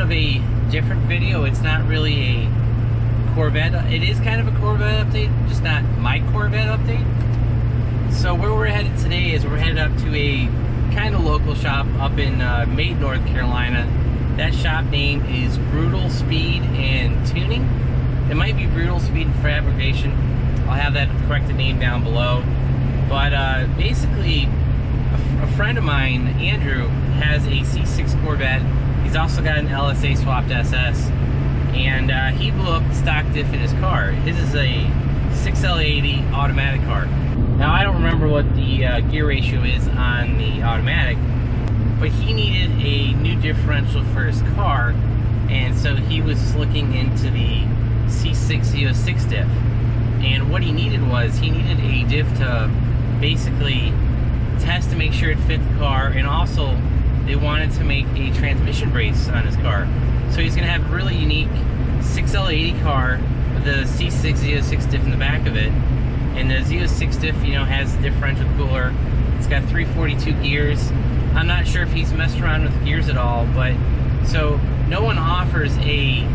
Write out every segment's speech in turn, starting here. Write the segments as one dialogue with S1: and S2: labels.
S1: of a different video. It's not really a Corvette. It is kind of a Corvette update, just not my Corvette update. So where we're headed today is we're headed up to a kind of local shop up in Maiden, North Carolina. That shop name is Brutal Speed and Tuning. It might be Brutal Speed and Fabrication. I'll have that corrected name down below. But basically, a friend of mine, Andrew, has a C6 Corvette. He's also got an LSA swapped SS, and he blew up the stock diff in his car. His is a 6L80 automatic car. Now, I don't remember what the gear ratio is on the automatic, but he needed a new differential for his car, and so he was looking into the C6 Z06 Diff. And what he needed was, he needed a diff to basically test to make sure it fit the car, and also they wanted to make a transmission brace on his car. So he's gonna have a really unique 6L80 car with the C6 Z06 Diff in the back of it. And the Z06 Diff, you know, has a differential cooler. It's got 342 gears. I'm not sure if he's messed around with gears at all, but so no one offers a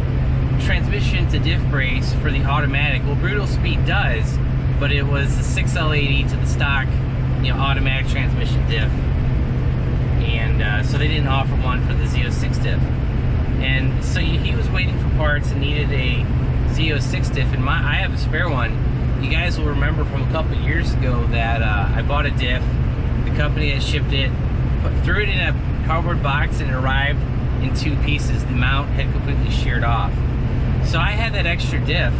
S1: transmission to diff brace for the automatic. Well, Brutal Speed does, but it was the 6L80 to the stock, you know, automatic transmission diff. And so they didn't offer one for the Z06 Diff. And so he was waiting for parts and needed a Z06 Diff, and I have a spare one. You guys will remember from a couple years ago that I bought a diff. The company that shipped it threw it in a cardboard box, and it arrived in 2 pieces. The mount had completely sheared off. So I had that extra diff,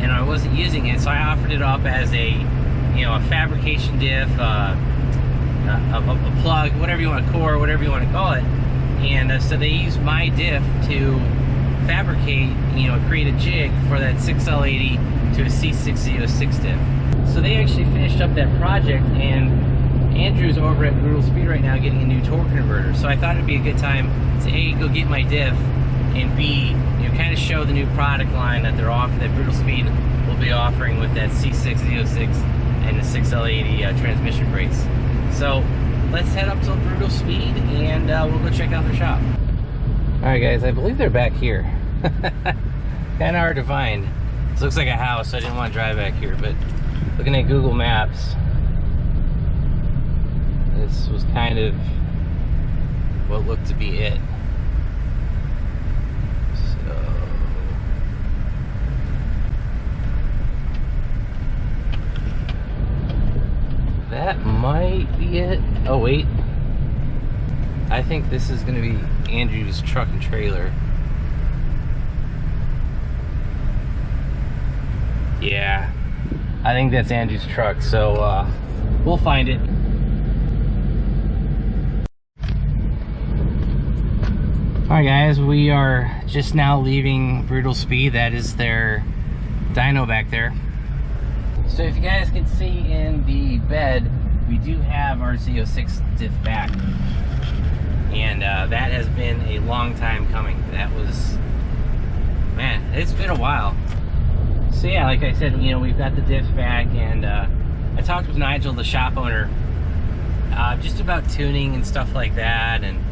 S1: and I wasn't using it, so I offered it up as a, you know, a fabrication diff, a plug, whatever you want to core, whatever you want to call it. And so they used my diff to fabricate, you know, create a jig for that 6L80 to a C6 Z06 Diff. So they actually finished up that project, and Andrew's over at Brutal Speed right now getting a new torque converter. So I thought it'd be a good time to A, go get my diff, and B, you know, kind of show the new product line that they're offering, that Brutal Speed will be offering with that C6 Z06 and the 6L80 transmission brace. So let's head up to Brutal Speed, and we'll go check out their shop. Alright guys, I believe they're back here. Kind of hard to find. This looks like a house, so I didn't want to drive back here, but looking at Google Maps, this was kind of what looked to be it. So that might be it. Oh wait, I think this is going to be Andrew's truck and trailer. Yeah, I think that's Andrew's truck, so we'll find it. Alright guys, we are just now leaving Brutal Speed. That is their dyno back there. So if you guys can see in the bed, we do have our Z06 Diff back. And that has been a long time coming. That was, man, it's been a while. So yeah, like I said, you know, we've got the diff back, and I talked with Nigel, the shop owner, just about tuning and stuff like that. And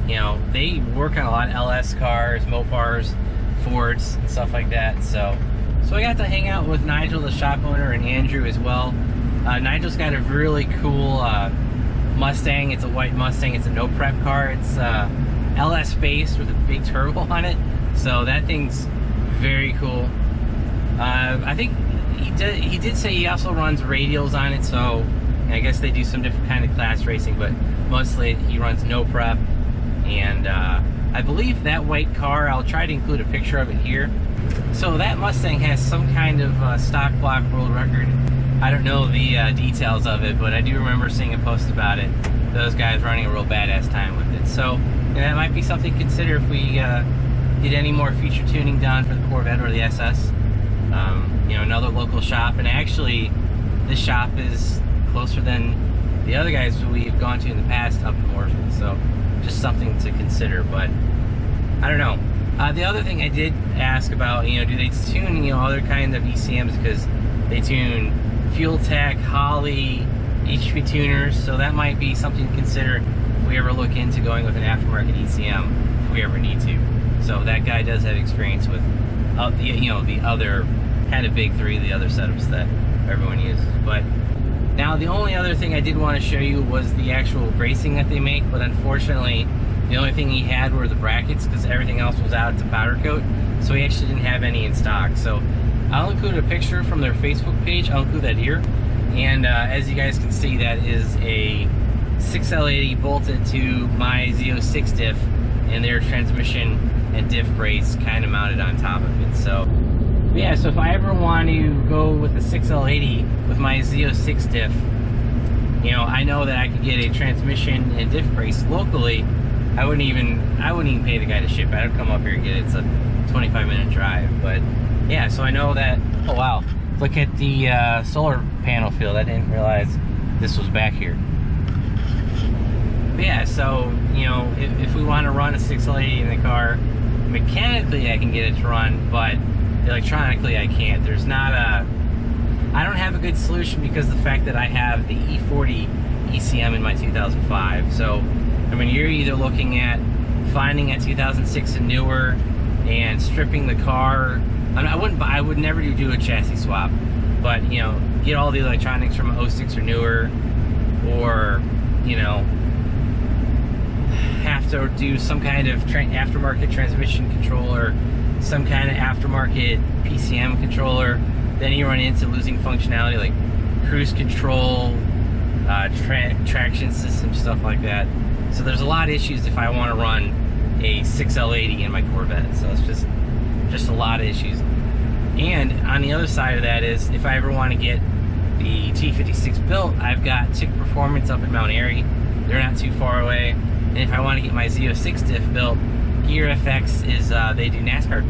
S1: you know, they work on a lot of LS cars, Mopars, Fords, and stuff like that. So I got to hang out with Nigel, the shop owner, and Andrew as well. Nigel's got a really cool Mustang. It's a white Mustang. It's a no prep car. It's LS based with a big turbo on it. So that thing's very cool. I think he did say he also runs radials on it, so I guess they do some different kind of class racing, but mostly he runs no prep. And I believe that white car, I'll try to include a picture of it here. So that Mustang has some kind of stock block world record. I don't know the details of it, but I do remember seeing a post about it. Those guys running a real badass time with it. So, and that might be something to consider if we did any more feature tuning done for the Corvette or the SS. You know, another local shop, and actually this shop is closer than the other guys we've gone to in the past up in Mooresville. So just something to consider. But I don't know. The other thing I did ask about, you know, do they tune, you know, other kinds of ECMs, because they tune Fuel Tech, Holley, HP tuners, so that might be something to consider if we ever look into going with an aftermarket ECM we ever need to. So that guy does have experience with the other kind of big three, the other setups that everyone uses. But now the only other thing I did want to show you was the actual bracing that they make, but unfortunately the only thing he had were the brackets because everything else was out to powder coat, so he actually didn't have any in stock. So I'll include a picture from their Facebook page. I'll include that here, and as you guys can see, that is a 6L80 bolted to my Z06 Diff and their transmission and diff brace kind of mounted on top of it. So yeah, so if I ever want to go with a 6L80 with my Z06 Diff, you know, I know that I could get a transmission and diff brace locally. I wouldn't even pay the guy to ship it. I'd come up here and get it. It's a 25-minute drive. But yeah, so I know that. Oh wow, look at the solar panel field. I didn't realize this was back here. But yeah, so you know, if we want to run a 6L80 in the car, mechanically I can get it to run, but electronically I can't. There's not a, I don't have a good solution because of the fact that I have the E40 ECM in my 2005. So I mean, you're either looking at finding a 2006 and newer and stripping the car. I would never do a chassis swap, but you know, get all the electronics from a 06 or newer, or you know, have to do some kind of aftermarket transmission controller, some kind of aftermarket PCM controller. Then you run into losing functionality like cruise control, traction system, stuff like that. So there's a lot of issues if I want to run a 6L80 in my Corvette. So it's just a lot of issues. And on the other side of that is, if I ever want to get the T56 built, I've got TIC Performance up in Mount Airy. They're not too far away. And if I want to get my Z06 Diff built, Gear FX is, they do NASCAR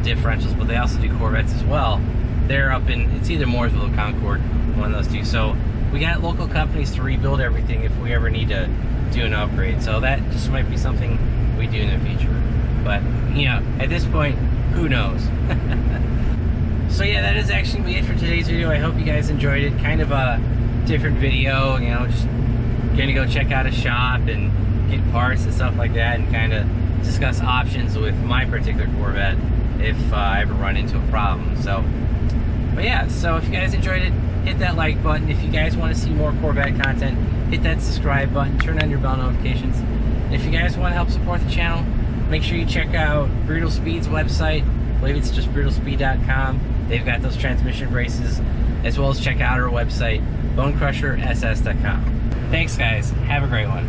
S1: differentials, but they also do Corvettes as well. They're up in, it's either Mooresville or Concord, one of those two. So we got local companies to rebuild everything if we ever need to do an upgrade. So that just might be something we do in the future. But, you know, at this point, who knows? So yeah, that is actually it for today's video. I hope you guys enjoyed it. Kind of a different video, you know, just gonna go check out a shop and get parts and stuff like that, and kind of discuss options with my particular Corvette if I ever run into a problem. So, but yeah, so if you guys enjoyed it, hit that like button. If you guys want to see more Corvette content, hit that subscribe button, turn on your bell notifications. And if you guys want to help support the channel, make sure you check out Brutal Speed's website. I believe it's just brutalspeed.com. They've got those transmission braces, as well as check out our website, BonecrrusherSS.com. Thanks guys, have a great one.